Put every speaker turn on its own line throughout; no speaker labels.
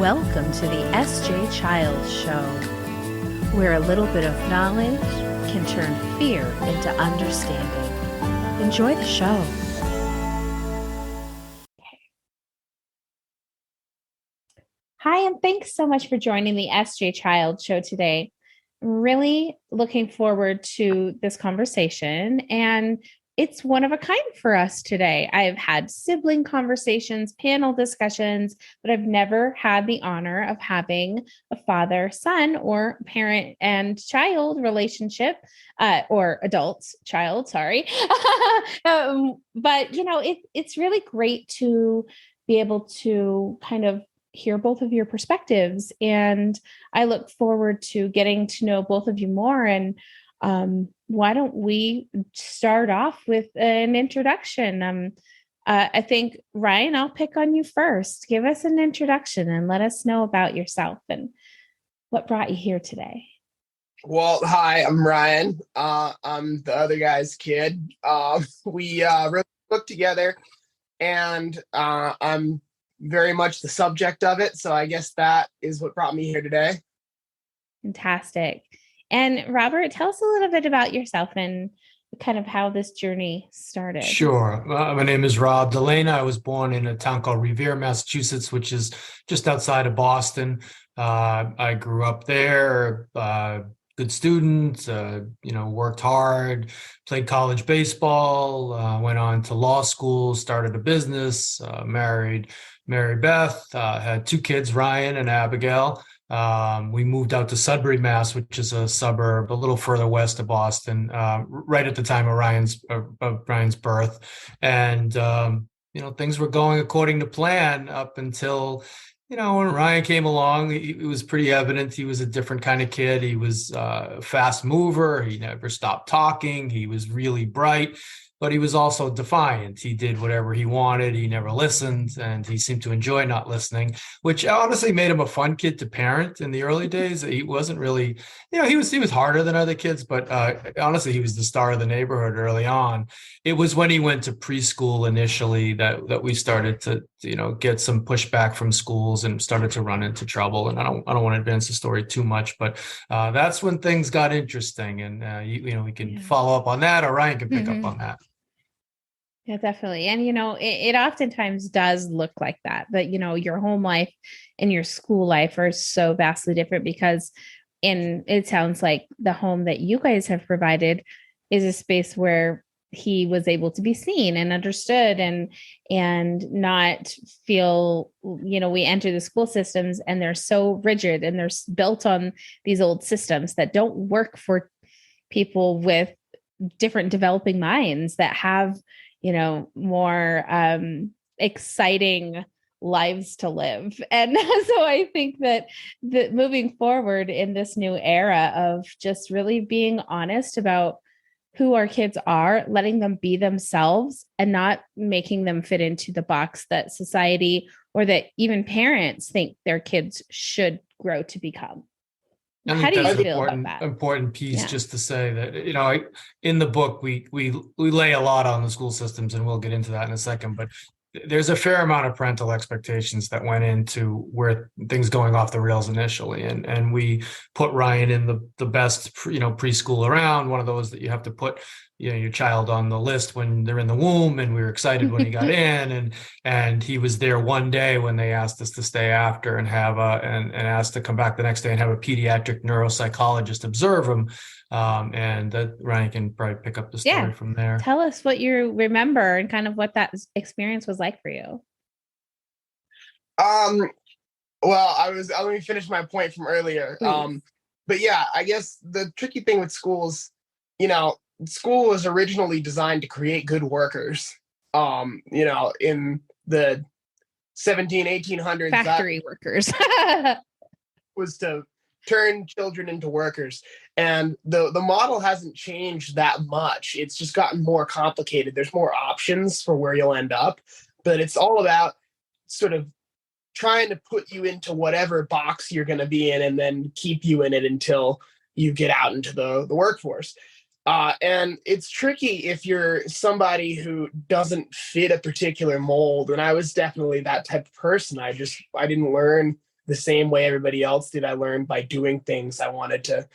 Welcome to the SJ Child Show, where a little bit of knowledge can turn fear into understanding. Enjoy the show. Hi, and thanks so much for joining the SJ Child Show today. Really looking forward to this conversation, and it's one of a kind for us today. I've had sibling conversations, panel discussions, but I've never had the honor of having a father-son or parent and child relationship, or adult-child, sorry. But, it's really great to be able to kind of hear both of your perspectives. And I look forward to getting to know both of you more. And why don't we start off with an introduction? I think, Ryan, I'll pick on you first. Give us an introduction and let us know about yourself and what brought you here today.
Well, hi, I'm Ryan. I'm the other guy's kid. We wrote the book together, and I'm very much the subject of it. So I guess that is what brought me here today.
Fantastic. And Robert, tell us a little bit about yourself and kind of how this journey started.
Sure. My name is Rob DeLena. I was born in a town called Revere, Massachusetts, which is just outside of Boston. I grew up there, good student, worked hard, played college baseball, went on to law school, started a business, married Mary Beth, had two kids, Ryan and Abigail. We moved out to Sudbury, Mass, which is a suburb a little further west of Boston, right at the time of Ryan's birth. And, things were going according to plan up until, when Ryan came along. It was pretty evident he was a different kind of kid. He was a fast mover. He never stopped talking. He was really bright, but he was also defiant. He did whatever he wanted. He never listened, and he seemed to enjoy not listening, which honestly made him a fun kid to parent in the early days. He wasn't really, he was harder than other kids, but honestly, he was the star of the neighborhood early on. It was when he went to preschool initially that we started to, get some pushback from schools and started to run into trouble. And I don't want to advance the story too much, but that's when things got interesting. And we can follow up on that, or Ryan can pick up on that.
Yeah, definitely. And, it oftentimes does look like that, but, your home life and your school life are so vastly different because it sounds like the home that you guys have provided is a space where he was able to be seen and understood and not feel, we enter the school systems and they're so rigid and they're built on these old systems that don't work for people with different developing minds that have more exciting lives to live. And so I think that moving forward in this new era of just really being honest about who our kids are, letting them be themselves and not making them fit into the box that society or that even parents think their kids should grow to become. How do you feel about that?
Important piece, just to say that, in the book, we lay a lot on the school systems, and we'll get into that in a second, but there's a fair amount of parental expectations that went into where things going off the rails initially. And we put Ryan in the best, preschool around, one of those that you have to put, your child on the list when they're in the womb. And we were excited when he got in, and he was there one day when they asked us to stay after and have and asked to come back the next day and have a pediatric neuropsychologist observe him. And that Ryan can probably pick up the story from there.
Tell us what you remember and kind of what that experience was like for you.
Well, let me finish my point from earlier. But yeah, I guess the tricky thing with schools, school was originally designed to create good workers. In the 1800s,
factory workers
was to turn children into workers. And the model hasn't changed that much. It's just gotten more complicated. There's more options for where you'll end up, but it's all about sort of trying to put you into whatever box you're going to be in and then keep you in it until you get out into the workforce. And it's tricky if you're somebody who doesn't fit a particular mold. And I was definitely that type of person. I didn't learn the same way everybody else did. I learned by doing things. I wanted to,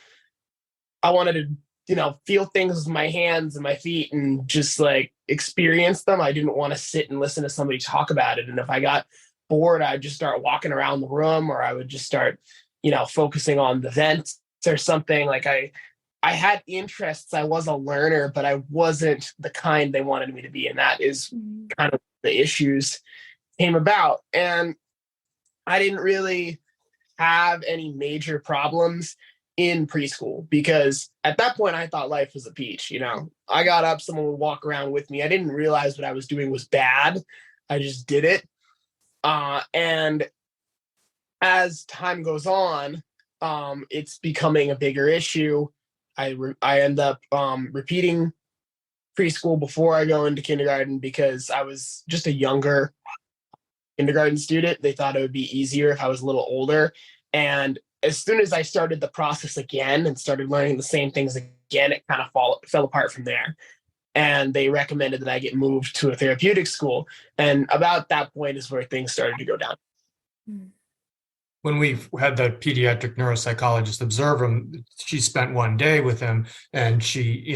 feel things with my hands and my feet and just like experience them. I didn't want to sit and listen to somebody talk about it. And if I got bored, I'd just start walking around the room, or I would just start, focusing on the vents or something. Like I had interests. I was a learner, but I wasn't the kind they wanted me to be. And that is kind of the issues came about. And I didn't really have any major problems in preschool, because at that point I thought life was a peach. I got up, someone would walk around with me. I didn't realize what I was doing was bad. I just did it. And as time goes on, it's becoming a bigger issue. I end up repeating preschool before I go into kindergarten, because I was just a younger kindergarten student. They thought it would be easier if I was a little older. And as soon as I started the process again and started learning the same things again, it kind of fell apart from there. And they recommended that I get moved to a therapeutic school. And about that point is where things started to go down.
When we had the pediatric neuropsychologist observe him, she spent one day with him, and she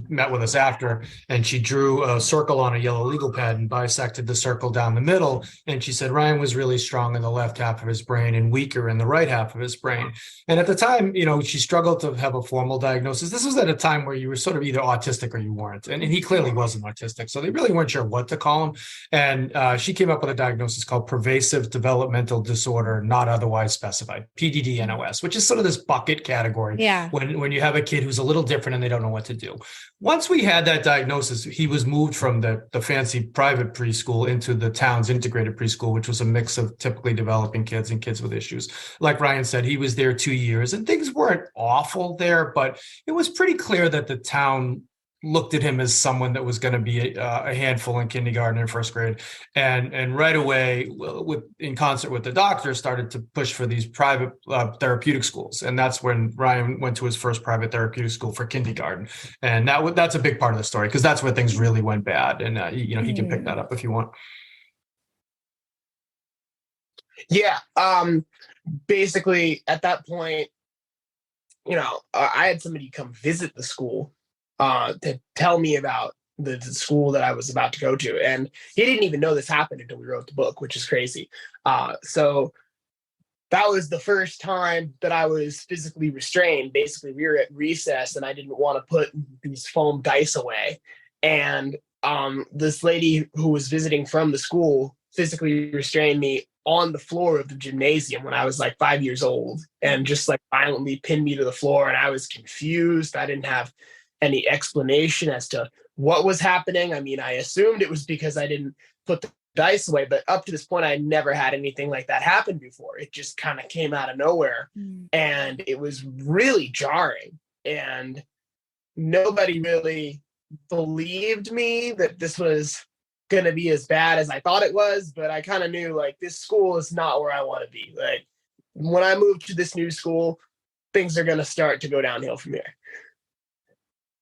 met with us after, and she drew a circle on a yellow legal pad and bisected the circle down the middle. And she said Ryan was really strong in the left half of his brain and weaker in the right half of his brain. And at the time, she struggled to have a formal diagnosis. This was at a time where you were sort of either autistic or you weren't. And he clearly wasn't autistic. So they really weren't sure what to call him. And she came up with a diagnosis called pervasive developmental disorder, not otherwise specified, PDD-NOS, which is sort of this bucket category.
Yeah.
When you have a kid who's a little different and they don't know what to do. Once we had that diagnosis, he was moved from the fancy private preschool into the town's integrated preschool, which was a mix of typically developing kids and kids with issues. Like Ryan said, he was there 2 years, and things weren't awful there, but it was pretty clear that the town looked at him as someone that was going to be a handful in kindergarten and first grade, and right away, in concert with the doctor, started to push for these private therapeutic schools. And that's when Ryan went to his first private therapeutic school for kindergarten, and that's a big part of the story, because that's where things really went bad. And he can pick that up if you want.
Yeah. Basically, at that point, I had somebody come visit the school to tell me about the school that I was about to go to. And he didn't even know this happened until we wrote the book, which is crazy. So that was the first time that I was physically restrained. Basically, we were at recess and I didn't want to put these foam dice away. And this lady who was visiting from the school physically restrained me on the floor of the gymnasium when I was like 5 years old, and just like violently pinned me to the floor. And I was confused. I didn't have any explanation as to what was happening. I mean, I assumed it was because I didn't put the dice away, but up to this point, I never had anything like that happen before. It just kind of came out of nowhere. And it was really jarring. And nobody really believed me that this was going to be as bad as I thought it was. But I kind of knew, like, this school is not where I want to be. Like, when I move to this new school, things are going to start to go downhill from here.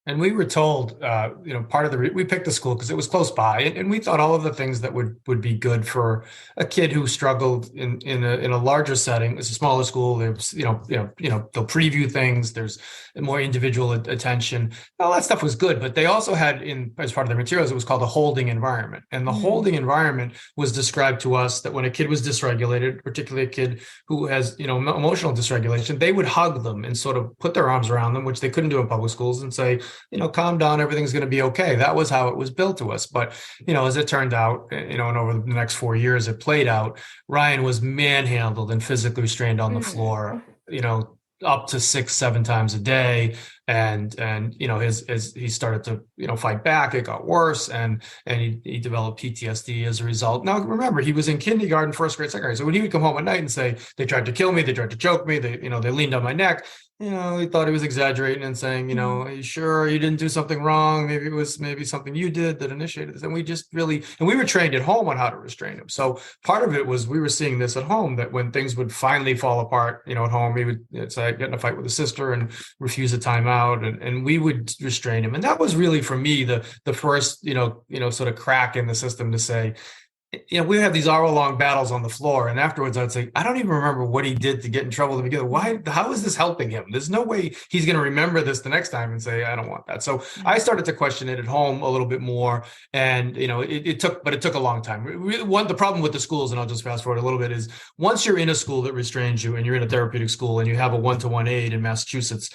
And we were told, part of we picked the school because it was close by, and we thought all of the things that would be good for a kid who struggled in a larger setting. It's a smaller school. There's they'll preview things. There's more individual attention. All that stuff was good, but they also had as part of their materials, it was called a holding environment, and the holding environment was described to us that when a kid was dysregulated, particularly a kid who has emotional dysregulation, they would hug them and sort of put their arms around them, which they couldn't do in public schools, and say, calm down, everything's going to be okay. That was how it was built to us. But, as it turned out, and over the next 4 years, it played out, Ryan was manhandled and physically restrained on the floor, up to 6-7 times a day. And he started to, fight back, it got worse. And he developed PTSD as a result. Now, remember, he was in kindergarten, first grade, second grade. So when he would come home at night and say, they tried to kill me, they tried to choke me, they leaned on my neck, he thought he was exaggerating and saying, are you sure you didn't do something wrong? Maybe it was something you did that initiated this. And we were trained at home on how to restrain him. So part of it was we were seeing this at home, that when things would finally fall apart, at home, he would say, get in a fight with his sister and refuse a timeout, and we would restrain him. And that was really, for me, the first, sort of crack in the system to say, we have these hour-long battles on the floor, and afterwards I'd say, I don't even remember what he did to get in trouble to begin with. Why? How is this helping him? There's no way he's going to remember this the next time and say, I don't want that. So I started to question it at home a little bit more, and it took a long time. The problem with the schools, and I'll just fast forward a little bit, is once you're in a school that restrains you, and you're in a therapeutic school, and you have a 1-to-1 aide in Massachusetts,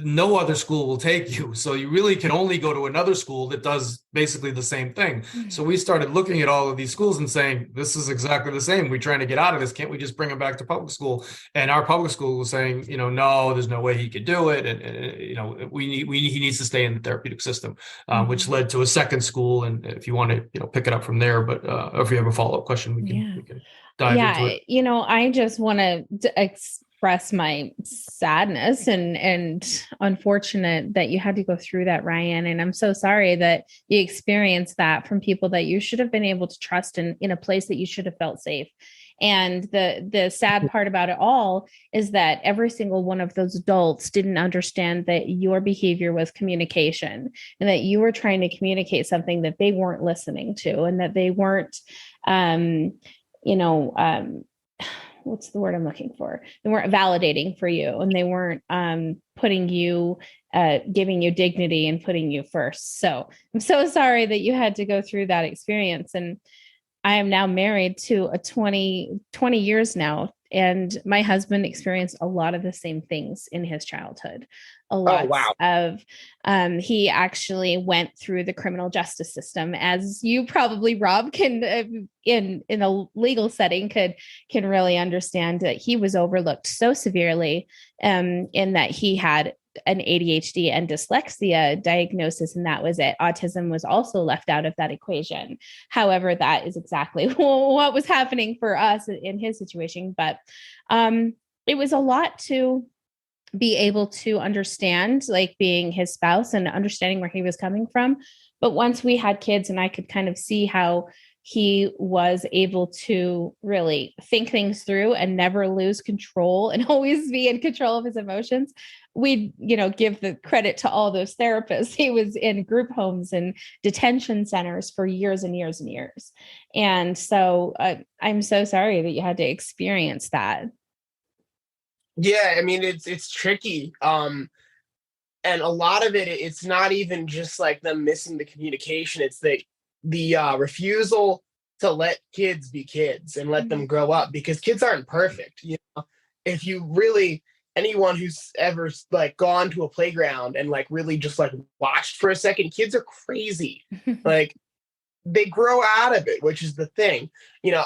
no other school will take you. So you really can only go to another school that does basically the same thing. So we started looking at all of these schools and saying, this is exactly the same. We're trying to get out of this. Can't we just bring him back to public school? And our public school was saying, no, there's no way he could do it. And he needs to stay in the therapeutic system, which led to a second school. And if you want to, pick it up from there, but if you have a follow-up question, we can dive into it.
I just want to express my sadness and unfortunate that you had to go through that, Ryan. And I'm so sorry that you experienced that from people that you should have been able to trust in a place that you should have felt safe. And the sad part about it all is that every single one of those adults didn't understand that your behavior was communication, and that you were trying to communicate something that they weren't listening to, and that they weren't, what's the word I'm looking for? They weren't validating for you, and they weren't putting you, giving you dignity and putting you first. So I'm so sorry that you had to go through that experience. And I am now married to a 20 years now. And my husband experienced a lot of the same things in his childhood. He actually went through the criminal justice system, as you probably, Rob, can in a legal setting can really understand that he was overlooked so severely, in that he had an ADHD and dyslexia diagnosis, and that was it. Autism was also left out of that equation. However, that is exactly what was happening for us in his situation. But it was a lot to be able to understand, like being his spouse and understanding where he was coming from. But once we had kids and I could kind of see how he was able to really think things through and never lose control and always be in control of his emotions, we, give the credit to all those therapists. He was in group homes and detention centers for years and years and years. And so I'm so sorry that you had to experience that.
Yeah, I mean, it's tricky. And a lot of it's not even just like them missing the communication. It's the refusal to let kids be kids and let them grow up, because kids aren't perfect. If you really, anyone who's ever like gone to a playground and like really just like watched for a second, kids are crazy. Like they grow out of it, which is the thing.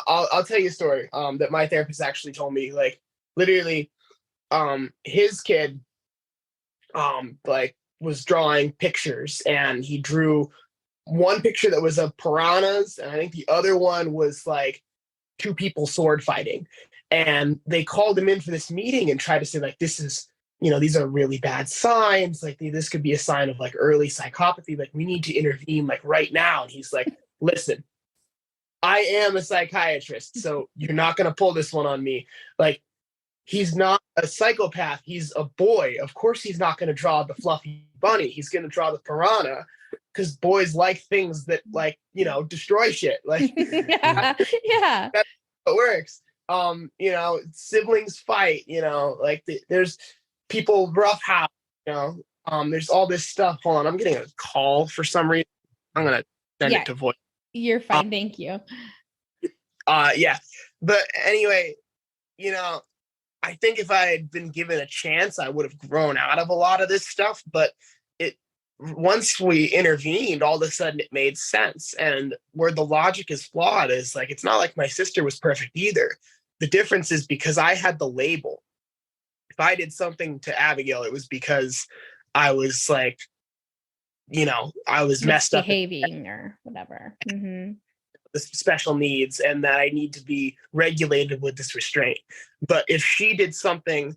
I'll tell you a story that my therapist actually told me. Like literally, his kid like was drawing pictures, and he drew one picture that was of piranhas, and I think the other one was like two people sword fighting. And they called him in for this meeting and tried to say, like, this is, these are really bad signs. Like, this could be a sign of like early psychopathy. Like, we need to intervene like right now. And he's like, listen, I am a psychiatrist, so you're not going to pull this one on me. Like, he's not a psychopath. He's a boy. Of course, he's not going to draw the fluffy bunny. He's going to draw the piranha, because boys like things that like, destroy shit. Like,
yeah.
That's how it works. Siblings fight, like there's people roughhouse, there's all this stuff. Hold on, I'm getting a call for some reason. I'm going to send it to voice.
You're fine. Thank you.
Yeah. But anyway, I think if I had been given a chance, I would have grown out of a lot of this stuff. But once we intervened, all of a sudden it made sense. And where the logic is flawed is like, it's not like my sister was perfect either. The difference is because I had the label. If I did something to Abigail, it was because I was like, I was messed up.
Misbehaving or whatever. Mm-hmm.
The special needs, and that I need to be regulated with this restraint. But if she did something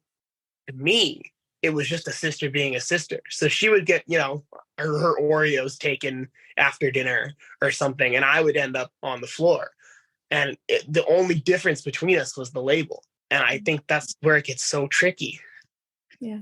to me, it was just a sister being a sister. So she would get, her Oreos taken after dinner or something, and I would end up on the floor. And the only difference between us was the label. And I think that's where it gets so tricky.
Yeah,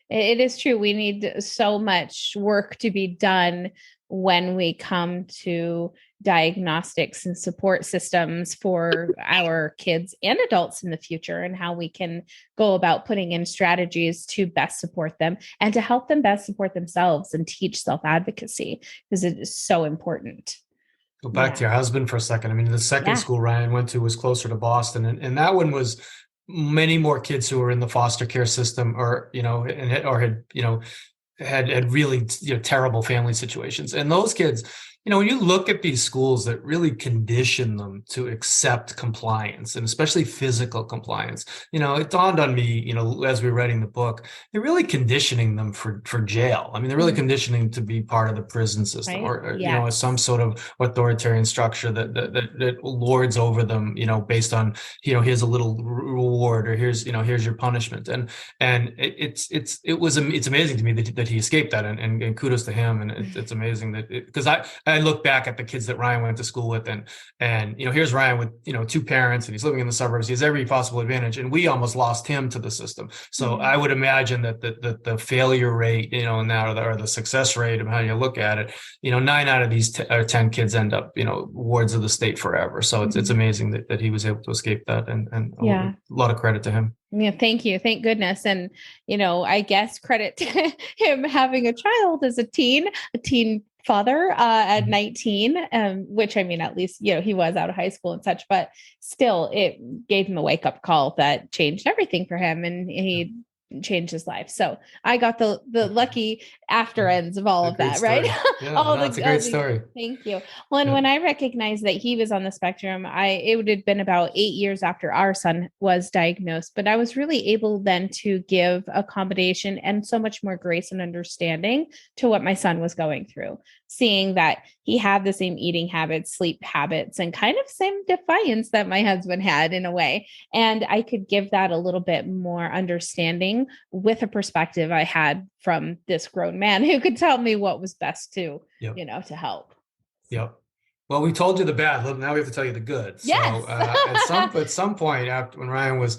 it is true. We need so much work to be done when we come to diagnostics and support systems for our kids and adults in the future, and how we can go about putting in strategies to best support them and to help them best support themselves and teach self-advocacy, because it is so important.
Go back to your husband for a second. I mean, the second school Ryan went to was closer to Boston, and that one was many more kids who were in the foster care system, or had really terrible family situations. And those kids, when you look at these schools that really condition them to accept compliance, and especially physical compliance, it dawned on me, as we were writing the book, they're really conditioning them for jail. I mean, they're really conditioning to be part of the prison system,
right?
or some sort of authoritarian structure that lords over them, based on, here's a little reward, or here's your punishment. And it's amazing to me that he escaped that, and kudos to him. And it's amazing that, because I look back at the kids that Ryan went to school with, and here's Ryan with two parents, and he's living in the suburbs. He has every possible advantage, and we almost lost him to the system. So I would imagine that the failure rate, or the success rate of how you look at it, 9 out of these 10 kids end up, wards of the state forever. So it's amazing that he was able to escape that, and a lot of credit to him.
Yeah, thank you. Thank goodness. And, I guess credit to him having a child as a teen father at 19, which, I mean, at least, he was out of high school and such, but still it gave him a wake up call that changed everything for him, and he changed his life. So I got the lucky after ends of all of that,
story.
Right?
Yeah, that's a great story.
Thank you. Well, and when I recognized that he was on the spectrum, it would have been about 8 years after our son was diagnosed, but I was really able then to give accommodation and so much more grace and understanding to what my son was going through, seeing that he had the same eating habits, sleep habits, and kind of same defiance that my husband had in a way. And I could give that a little bit more understanding with a perspective I had from this grown man who could tell me what was best to, to help.
Yep. Well, we told you the bad. Now we have to tell you the good.
Yes.
So at some point, after, when Ryan was,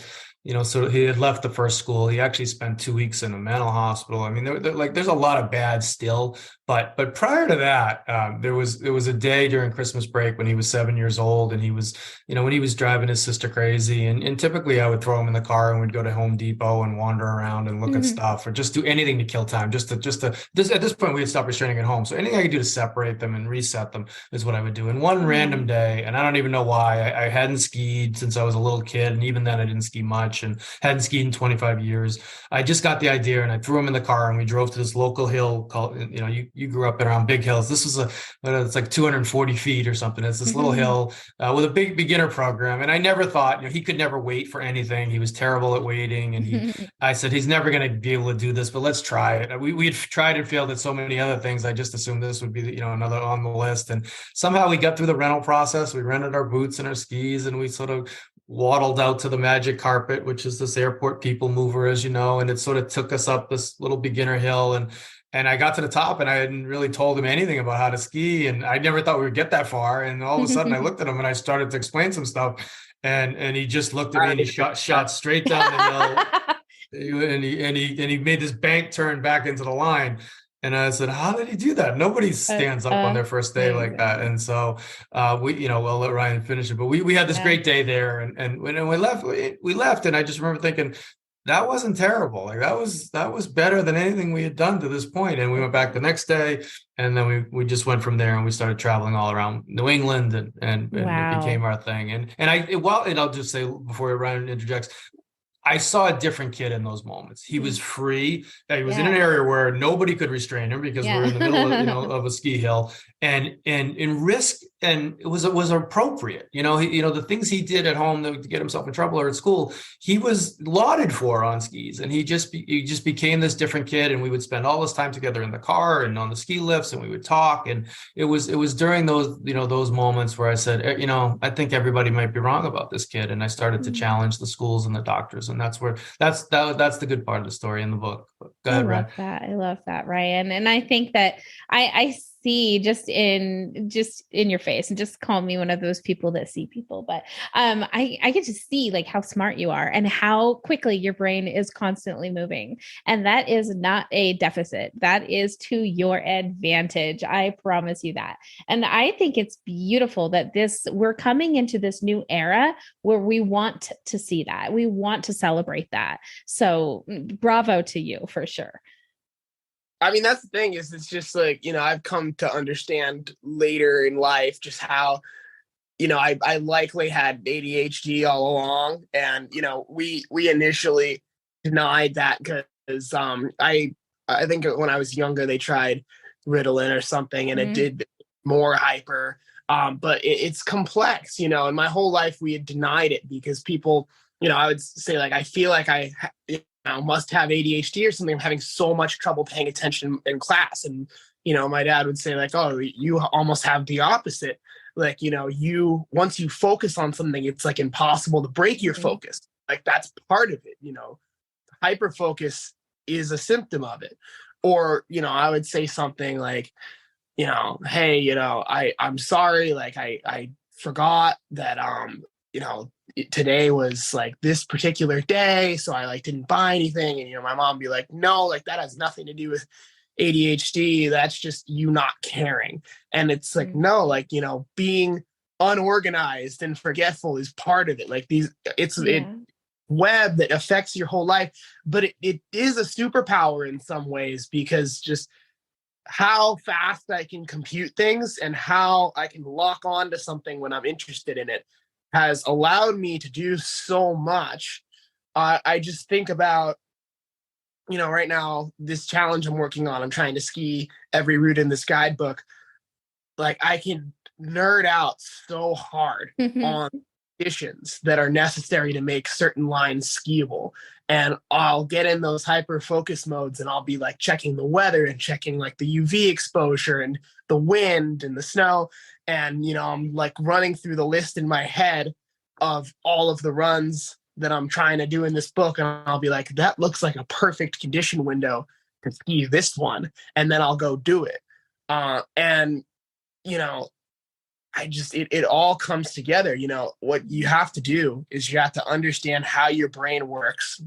so he had left the first school, he actually spent 2 weeks in a mental hospital. I mean, there's a lot of bad still, but prior to that, there was a day during Christmas break when he was 7 years old, and he was, when he was driving his sister crazy, and typically I would throw him in the car and we'd go to Home Depot and wander around and look at stuff, or just do anything to kill time. At this point we had stopped restraining at home, so anything I could do to separate them and reset them is what I would do. And one random day, and I don't even know why, I hadn't skied since I was a little kid, and even then I didn't ski much, and hadn't skied in 25 years. I just got the idea, and I threw him in the car, and we drove to this local hill called, you grew up around big hills. This was it's like 240 feet or something. It's this little hill with a big beginner program. And I never thought, he could never wait for anything. He was terrible at waiting. And I said, he's never going to be able to do this, but let's try it. We had tried and failed at so many other things. I just assumed this would be, another on the list. And somehow we got through the rental process. We rented our boots and our skis, and we sort of waddled out to the magic carpet, which is this airport people mover, as you know, and it sort of took us up this little beginner hill. And I got to the top, and I hadn't really told him anything about how to ski, and I never thought we would get that far. And all of a sudden I looked at him and I started to explain some stuff, and he just looked at me and he shot straight down the hill, and he made this bank turn back into the line. And I said, how did he do that? Nobody stands up on their first day like that. And so we'll let Ryan finish it. But we had this great day there. And when we left, and I just remember thinking, that wasn't terrible. Like that was better than anything we had done to this point. And we went back the next day, and then we just went from there, and we started traveling all around New England, and it became our thing. And I'll just say before Ryan interjects, I saw a different kid in those moments. He was free. He was in an area where nobody could restrain him, because we were in the middle of a ski hill, and in risk, and it was appropriate. The things he did at home to get himself in trouble or at school, he was lauded for on skis, and he just became this different kid. And we would spend all this time together in the car and on the ski lifts, and we would talk. And it was during those those moments where I said, I think everybody might be wrong about this kid, and I started to challenge the schools and the doctors. And that's the good part of the story in the book. Go
I
ahead,
love
Ryan.
that. I love that, Ryan. And I think that I see just in your face, and just call me one of those people that see people, but I get to see like how smart you are and how quickly your brain is constantly moving. And that is not a deficit. That is to your advantage. I promise you that. And I think it's beautiful that we're coming into this new era where we want to see that. We want to celebrate that. So bravo to you for sure.
I mean, that's the thing is it's just like, I've come to understand later in life just how, I likely had ADHD all along. And, we initially denied that because I think when I was younger, they tried Ritalin or something and it did more hyper. But it's complex, and my whole life we had denied it because people, I would say like, I feel like I must have ADHD or something. I'm having so much trouble paying attention in class. And, my dad would say like, oh, you almost have the opposite. Like, once you focus on something, it's like impossible to break your focus. Like that's part of it, hyper focus is a symptom of it. Or, I would say something like, hey, I'm sorry. Like I forgot that, today was like this particular day. So I like didn't buy anything. And, my mom would be like, no, like that has nothing to do with ADHD. That's just you not caring. And it's like, no, like, being unorganized and forgetful is part of it. Like it web that affects your whole life, but it is a superpower in some ways because just how fast I can compute things and how I can lock on to something when I'm interested in it has allowed me to do so much. I just think about, right now, this challenge I'm working on, I'm trying to ski every route in this guidebook. Like I can nerd out so hard on conditions that are necessary to make certain lines skiable. And I'll get in those hyper focus modes and I'll be like checking the weather and checking like the UV exposure and the wind and the snow. And, I'm like running through the list in my head of all of the runs that I'm trying to do in this book. And I'll be like, that looks like a perfect condition window to ski this one. And then I'll go do it. And, it all comes together. What you have to do is you have to understand how your brain works,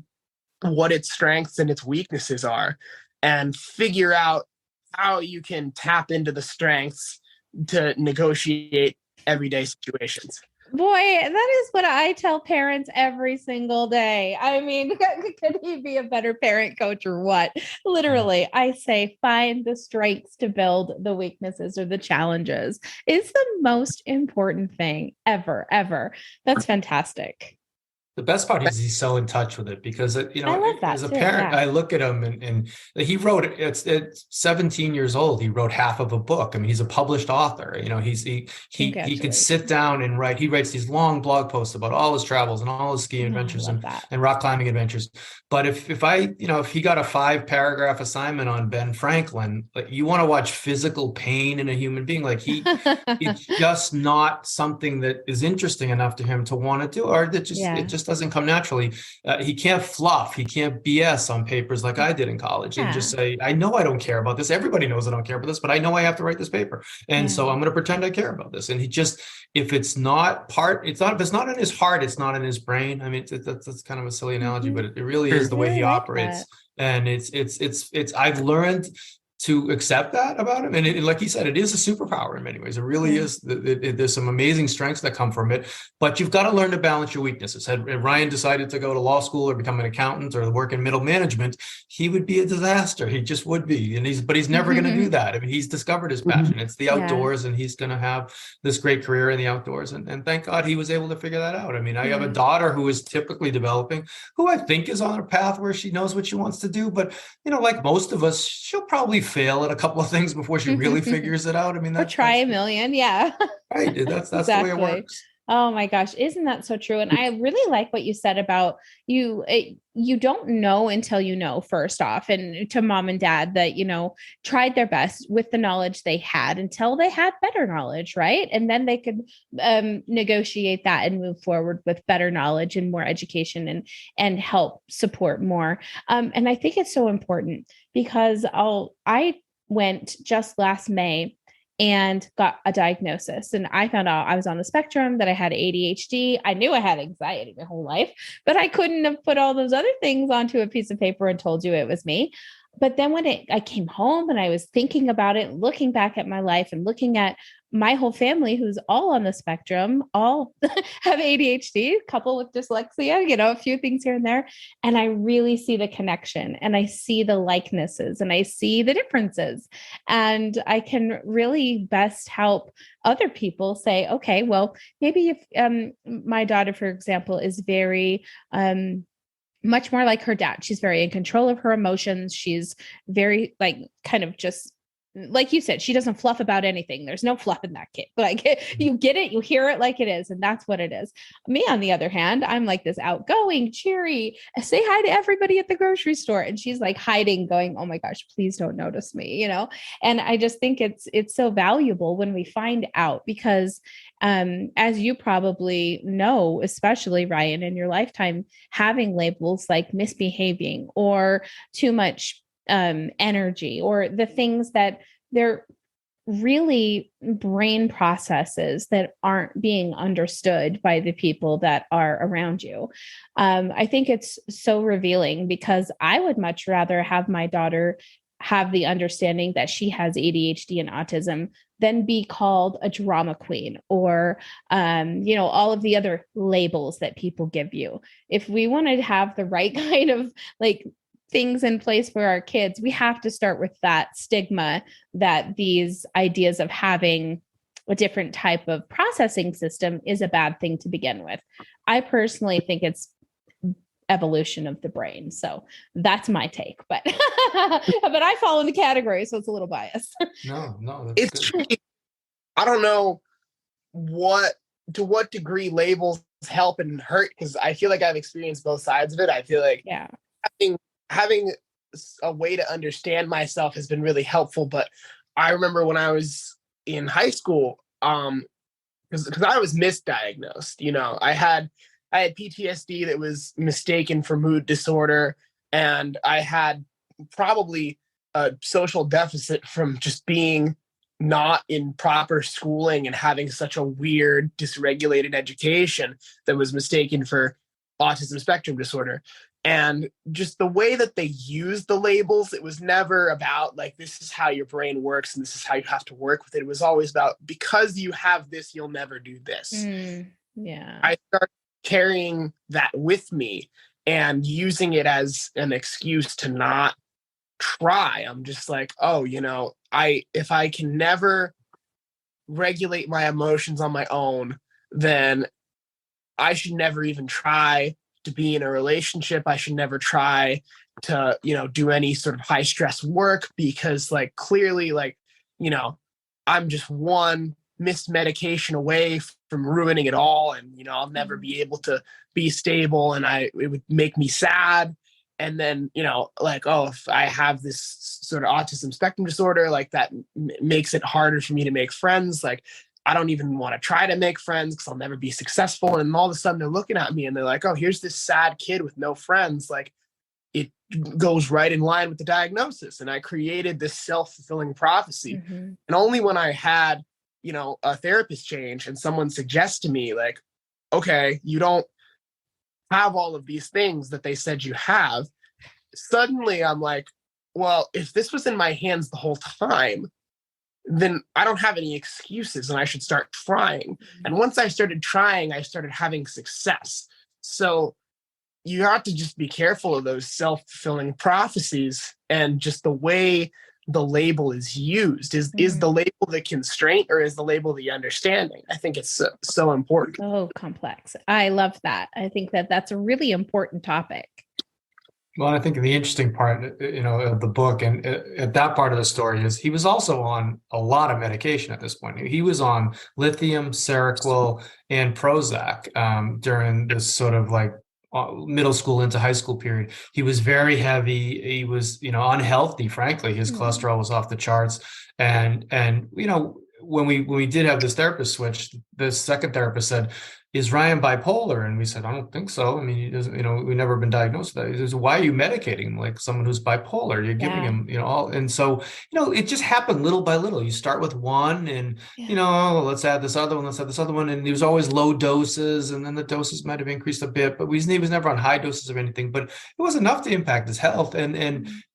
what its strengths and its weaknesses are, and figure out how you can tap into the strengths to negotiate everyday situations.
Boy, that is what I tell parents every single day. I mean, could he be a better parent coach or what? Literally, I say find the strengths to build the weaknesses or the challenges. It's the most important thing ever, ever. That's fantastic.
The best part is he's so in touch with it because,
I love that
as a
too,
parent,
yeah.
I look at him and he wrote it. It's 17 years old. He wrote half of a book. I mean, he's a published author. He can sit down and write. He writes these long blog posts about all his travels and all his skiing adventures and rock climbing adventures. But if he got a 5-paragraph assignment on Ben Franklin, like you want to watch physical pain in a human being, like it's just not something that is interesting enough to him to want to do, or that it just doesn't come naturally. He can't fluff. He can't BS on papers like I did in college and just say, I know I don't care about this. Everybody knows I don't care about this, but I know I have to write this paper. And so I'm going to pretend I care about this. And if it's not in his heart, it's not in his brain. I mean, that's kind of a silly analogy, but it really is the way he operates. And I've learned to accept that about him. And like he said, it is a superpower in many ways. It really is. There's some amazing strengths that come from it, but you've got to learn to balance your weaknesses. Had Ryan decided to go to law school or become an accountant or work in middle management, he would be a disaster. He just would be. But he's never going to do that. I mean, he's discovered his passion. It's the outdoors, and he's going to have this great career in the outdoors. And thank God he was able to figure that out. I mean, I have a daughter who is typically developing, who I think is on a path where she knows what she wants to do. But, like most of us, she'll probably fail at a couple of things before she really figures it out. I mean,
try a million. Yeah.
Right. That's
exactly.
the way it works.
Oh my gosh, isn't that so true? And I really like what you said about you don't know until you know, first off, and to mom and dad that, tried their best with the knowledge they had until they had better knowledge, right? And then they could negotiate that and move forward with better knowledge and more education and help support more. And I think it's so important because I went just last May and got a diagnosis. And I found out I was on the spectrum, that I had ADHD. I knew I had anxiety my whole life, but I couldn't have put all those other things onto a piece of paper and told you it was me. But then when I came home and I was thinking about it, looking back at my life and looking at my whole family, who's all on the spectrum, all have ADHD, a couple with dyslexia, a few things here and there. And I really see the connection and I see the likenesses and I see the differences. And I can really best help other people say, okay, well, maybe if my daughter, for example, is very, much more like her dad. She's very in control of her emotions. She's very kind of just like you said, she doesn't fluff about anything. There's no fluff in that kid. You get it, you hear it like it is, and that's what it is. Me, on the other hand, I'm like this outgoing, cheery, say hi to everybody at the grocery store. And she's like hiding, going, oh my gosh, please don't notice me, And I just think it's so valuable when we find out, because as you probably know, especially Ryan, in your lifetime, having labels like misbehaving or too much energy, or the things that they're really brain processes that aren't being understood by the people that are around you. I think it's so revealing, because I would much rather have my daughter have the understanding that she has ADHD and autism than be called a drama queen or, all of the other labels that people give you. If we want to have the right kind of things in place for our kids, we have to start with that stigma that these ideas of having a different type of processing system is a bad thing to begin with. I personally think it's evolution of the brain. So that's my take, but but I fall in the category, so it's a little biased.
No,
It's
good.
tricky. I don't know to what degree labels help and hurt, because I feel like I've experienced both sides of it. I feel like having a way to understand myself has been really helpful. But I remember when I was in high school, because I was misdiagnosed. I had PTSD that was mistaken for mood disorder, and I had probably a social deficit from just being not in proper schooling and having such a weird, dysregulated education that was mistaken for autism spectrum disorder. And just the way that they use the labels, it was never about this is how your brain works and this is how you have to work with it. It was always about, because you have this, you'll never do this.
Yeah.
I started carrying that with me and using it as an excuse to not try. I'm just like, if I can never regulate my emotions on my own, then I should never even try to be in a relationship. I should never try to, do any sort of high stress work, because clearly, I'm just one missed medication away from ruining it all. And, I'll never be able to be stable, and it would make me sad. And then, if I have this sort of autism spectrum disorder, that makes it harder for me to make friends. I don't even want to try to make friends because I'll never be successful. And all of a sudden they're looking at me and they're like, oh, here's this sad kid with no friends. It goes right in line with the diagnosis. And I created this self-fulfilling prophecy. And only when I had, a therapist change and someone suggests to me okay, you don't have all of these things that they said you have. Suddenly I'm like, well, if this was in my hands the whole time, then I don't have any excuses and I should start trying. And once I started trying, I started having success. So you have to just be careful of those self-fulfilling prophecies, and just the way the label is used. Is the label the constraint, or is the label the understanding? I think it's so important.
So complex. I love that. I think that that's a really important topic.
Well, I think the interesting part, of the book and at that part of the story is he was also on a lot of medication at this point. He was on lithium, Seroquel, and Prozac during this sort of like middle school into high school period. He was very heavy. He was, unhealthy. Frankly, his cholesterol was off the charts, and when we did have this therapist switch, the second therapist said, "Is Ryan bipolar?" And we said, "I don't think so. I mean, he doesn't, we've never been diagnosed with that." He says, "Why are you medicating him like someone who's bipolar? You're giving
Yeah.
him, all." And so, it just happened little by little. You start with one and,
Yeah.
let's add this other one, let's add this other one. And there was always low doses. And then the doses might have increased a bit, but he was never on high doses of anything, but it was enough to impact his health. And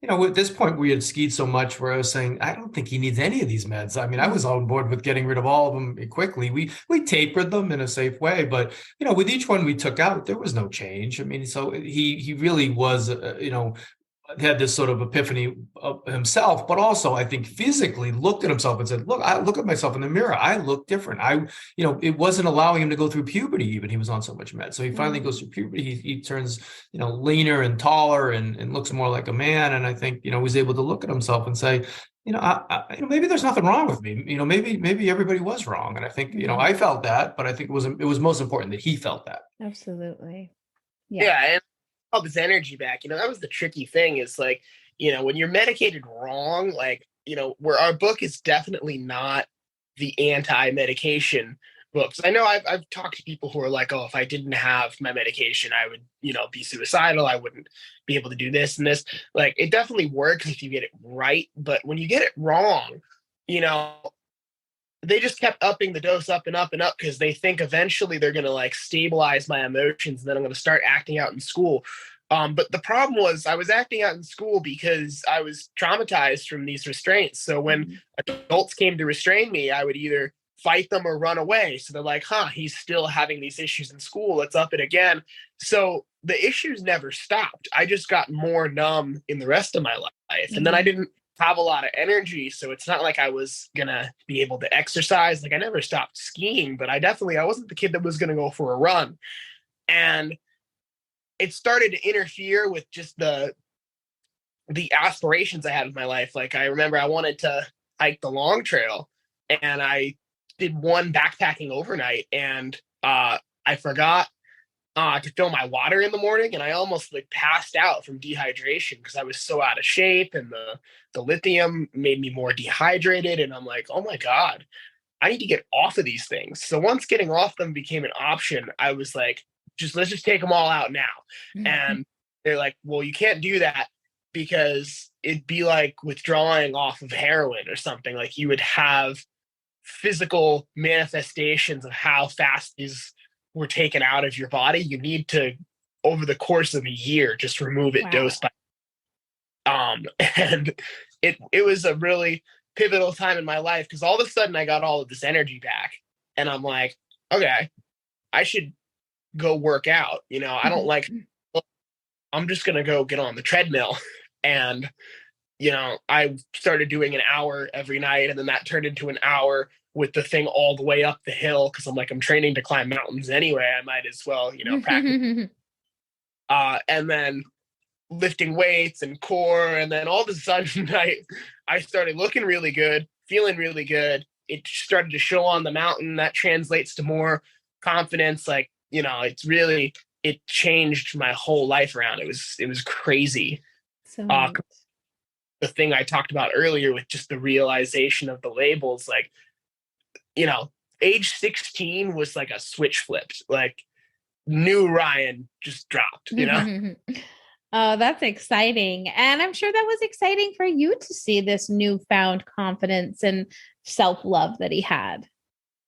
at this point we had skied so much where I was saying, I don't think he needs any of these meds. I mean, I was on board with getting rid of all of them quickly. We tapered them in a safe way, but with each one we took out, there was no change. I mean, so he really was, had this sort of epiphany of himself, but also I think physically looked at himself and said, "Look, I look at myself in the mirror. I look different." It wasn't allowing him to go through puberty. Even he was on so much med. So he finally goes through puberty. He turns, leaner and taller and looks more like a man. And I think, was able to look at himself and say, maybe there's nothing wrong with me. Maybe everybody was wrong. And I think, I felt that, but I think it was most important that he felt that.
Absolutely.
Yeah. And all this energy back, that was the tricky thing is like, when you're medicated wrong, like, where our book is definitely not the anti-medication books. I know I've talked to people who are like, "Oh, if I didn't have my medication, I would, be suicidal. I wouldn't be able to do this and this." Like, it definitely works if you get it right. But when you get it wrong, they just kept upping the dose up and up and up because they think eventually they're going to like stabilize my emotions and then I'm going to start acting out in school. But the problem was I was acting out in school because I was traumatized from these restraints. So when adults came to restrain me, I would either fight them or run away. So they're like, he's still having these issues in school. Let's up it again. So the issues never stopped. I just got more numb in the rest of my life. And then I didn't have a lot of energy. So it's not like I was going to be able to exercise. Like I never stopped skiing, but I wasn't the kid that was going to go for a run. And it started to interfere with just the aspirations I had in my life. Like I remember I wanted to hike the long trail and I did one backpacking overnight and I forgot to fill my water in the morning and I almost like passed out from dehydration because I was so out of shape and the lithium made me more dehydrated and I'm like, oh my God, I need to get off of these things. So once getting off them became an option, I was like, let's just take them all out now. And they're like, well, you can't do that because it'd be like withdrawing off of heroin or something. Like you would have physical manifestations of how fast these were taken out of your body. You need to, over the course of a year, just remove it dose by and it was a really pivotal time in my life because all of a sudden I got all of this energy back and I'm like, okay, I should go work out. I don't like, I'm just going to go get on the treadmill. And, I started doing an hour every night and then that turned into an hour with the thing all the way up the hill. Cause I'm like, I'm training to climb mountains anyway. I might as well, practice. And then lifting weights and core. And then all of a sudden I started looking really good, feeling really good. It started to show on the mountain. That translates to more confidence. Like, it changed my whole life around. It was crazy.
So
the thing I talked about earlier with just the realization of the labels, like, age 16 was like a switch flipped, like new Ryan just dropped,
Oh, that's exciting. And I'm sure that was exciting for you to see this newfound confidence and self-love that he had.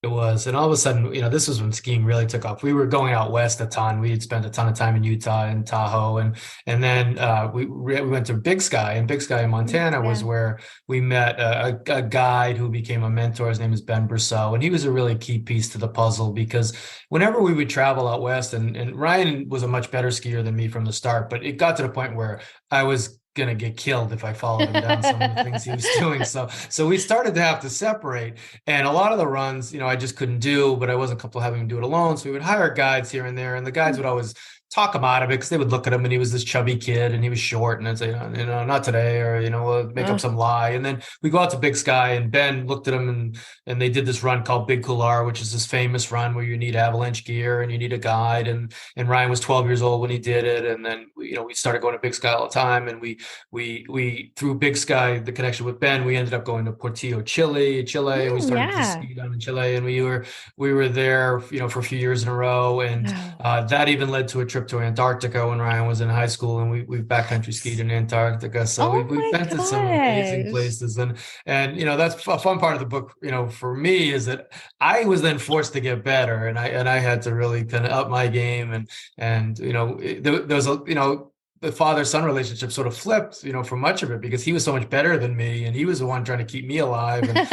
It was. And all of a sudden, this was when skiing really took off. We were going out west a ton. We had spent a ton of time in Utah and Tahoe. And then we went to Big Sky, and Big Sky in Montana was where we met a guide who became a mentor. His name is Ben Brousseau. And he was a really key piece to the puzzle because whenever we would travel out west, and Ryan was a much better skier than me from the start, but it got to the point where I was going to get killed if I followed him down some of the things he was doing. So we started to have to separate, and a lot of the runs, I just couldn't do, but I wasn't comfortable having him do it alone. So we would hire guides here and there, and the guides would always talk him out of it because they would look at him and he was this chubby kid and he was short and I'd say, not today, or, we'll make up some lie. And then we go out to Big Sky and Ben looked at him and they did this run called Big Couloir, which is this famous run where you need avalanche gear and you need a guide. And Ryan was 12 years old when he did it. And then, we started going to Big Sky all the time. And we through Big Sky, the connection with Ben, we ended up going to Portillo, Chile, and we started to ski down in Chile. And we were there, for a few years in a row. And that even led to a trip to Antarctica when Ryan was in high school, and we backcountry skied in Antarctica. So we've been to some amazing places, and that's a fun part of the book. For me, is that I was then forced to get better, and I had to really kind of up my game, and there was the father-son relationship sort of flipped, for much of it, because he was so much better than me, and he was the one trying to keep me alive and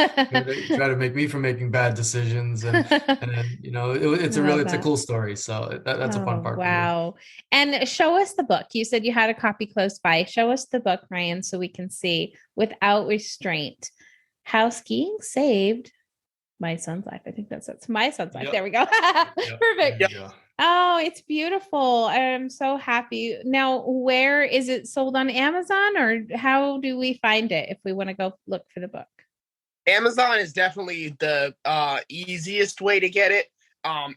try to make me from making bad decisions. And it's a cool story. So that's a fun part.
Wow. And show us the book. You said you had a copy close by. Show us the book, Ryan, so we can see Without Restraint, How Skiing Saved My Son's Life. I think that's it. My son's life. Yep. There we go. Perfect. Yep. Oh, it's beautiful. I'm so happy. Now, where is it sold, on Amazon, or how do we find it if we want to go look for the book?
Amazon is definitely the easiest way to get it.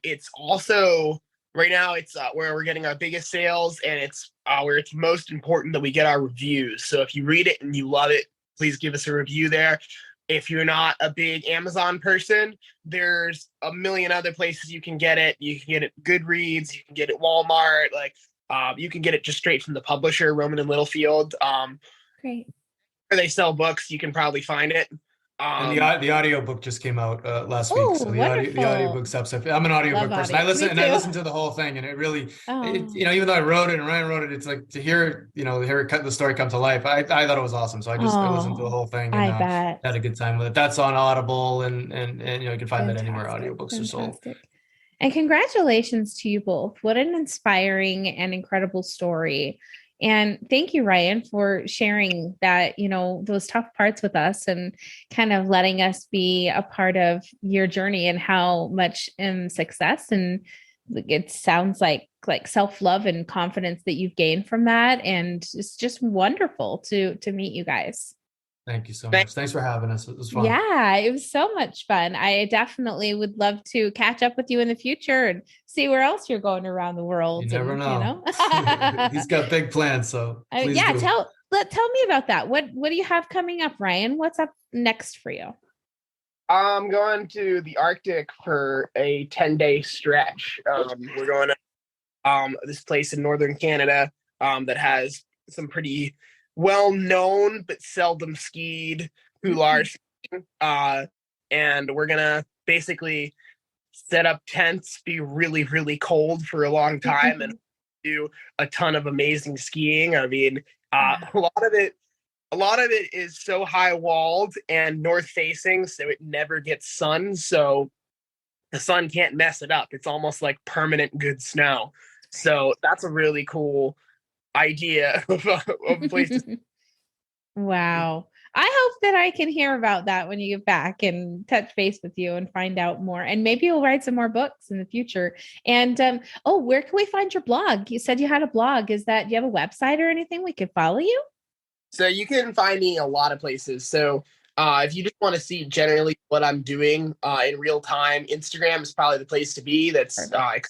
It's also right now it's where we're getting our biggest sales, and it's where it's most important that we get our reviews. So if you read it and you love it, please give us a review there. If you're not a big Amazon person, there's a million other places you can get it. You can get it Goodreads, you can get it Walmart, you can get it just straight from the publisher, Rowman and Littlefield.
Great.
Where they sell books, you can probably find it.
And the audiobook just came out last week. So the audiobook's up. So I'm an audiobook person. I listen to the whole thing, and it really, even though I wrote it and Ryan wrote it, it's like to hear the story come to life. I thought it was awesome. So I listened to the whole thing and had a good time with it. That's on Audible, and you can find that anywhere audiobooks are sold.
And congratulations to you both. What an inspiring and incredible story. And thank you, Ryan, for sharing that, those tough parts with us and kind of letting us be a part of your journey and how much success. And it sounds like self-love and confidence that you've gained from that. And it's just wonderful to meet you guys.
Thank you so much. Thanks for having us. It was fun.
Yeah, it was so much fun. I definitely would love to catch up with you in the future and see where else you're going around the world.
You never know. He's got big plans, so
tell me about that. What do you have coming up, Ryan? What's up next for you?
I'm going to the Arctic for a 10-day stretch. We're going to this place in northern Canada that has some pretty well-known but seldom skied couloir skiing. And we're gonna basically set up tents, be really, really cold for a long time, and do a ton of amazing skiing. I mean, a lot of it is so high walled and north facing, so it never gets sun, so the sun can't mess it up. It's almost like permanent good snow. So that's a really cool idea of a place to...
Wow. I hope that I can hear about that when you get back and touch base with you and find out more. And maybe you'll write some more books in the future. And where can we find your blog? You said you had a blog. Do you have a website or anything we could follow you?
So you can find me a lot of places. So if you just want to see generally what I'm doing in real time, Instagram is probably the place to be. That's _Ryan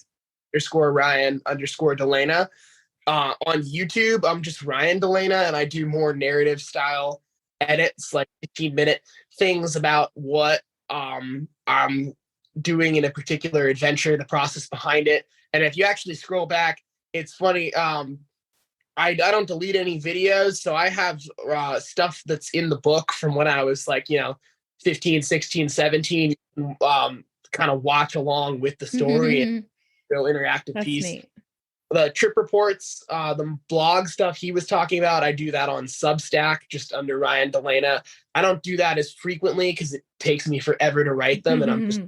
_DeLena. On YouTube, I'm just Ryan DeLena, and I do more narrative style edits, like 15-minute things about what I'm doing in a particular adventure, the process behind it. And if you actually scroll back, it's funny. I don't delete any videos, so I have stuff that's in the book from when I was 15, 16, 17, kind of watch along with the story and real interactive
That's
piece.
Neat.
The trip reports, the blog stuff he was talking about, I do that on Substack, just under Ryan DeLena. I don't do that as frequently because it takes me forever to write them, and I'm just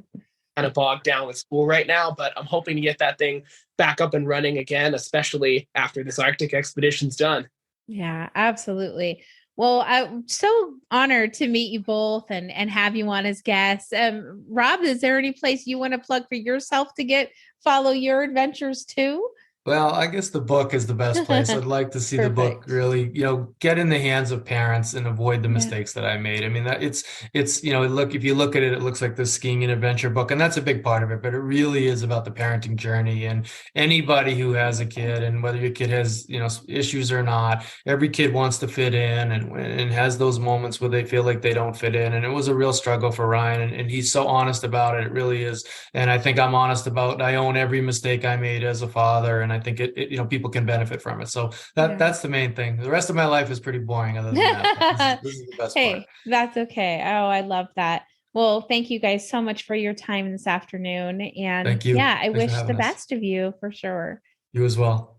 kind of bogged down with school right now. But I'm hoping to get that thing back up and running again, especially after this Arctic expedition's done.
Yeah, absolutely. Well, I'm so honored to meet you both and have you on as guests. Rob, is there any place you want to plug for yourself to follow your adventures too?
Well, I guess the book is the best place. I'd like to see the book
Perfect.
really, get in the hands of parents and avoid the
Yeah.
mistakes that I made. I mean, that it's, look, if you look at it, it looks like this skiing and adventure book, and that's a big part of it, but it really is about the parenting journey. And anybody who has a kid, and whether your kid has, issues or not, every kid wants to fit in and has those moments where they feel like they don't fit in. And it was a real struggle for Ryan, and he's so honest about it. It really is. And I think I'm honest about, I own every mistake I made as a father. And I think people can benefit from it. So
Yeah.
that's the main thing. The rest of my life is pretty boring other than that. But this is the best part.
Hey, that's okay. Oh, I love that. Well, thank you guys so much for your time this afternoon. And
Thank you.
yeah, I
Thanks for
wish the
having us.
best of you for sure.
You as well.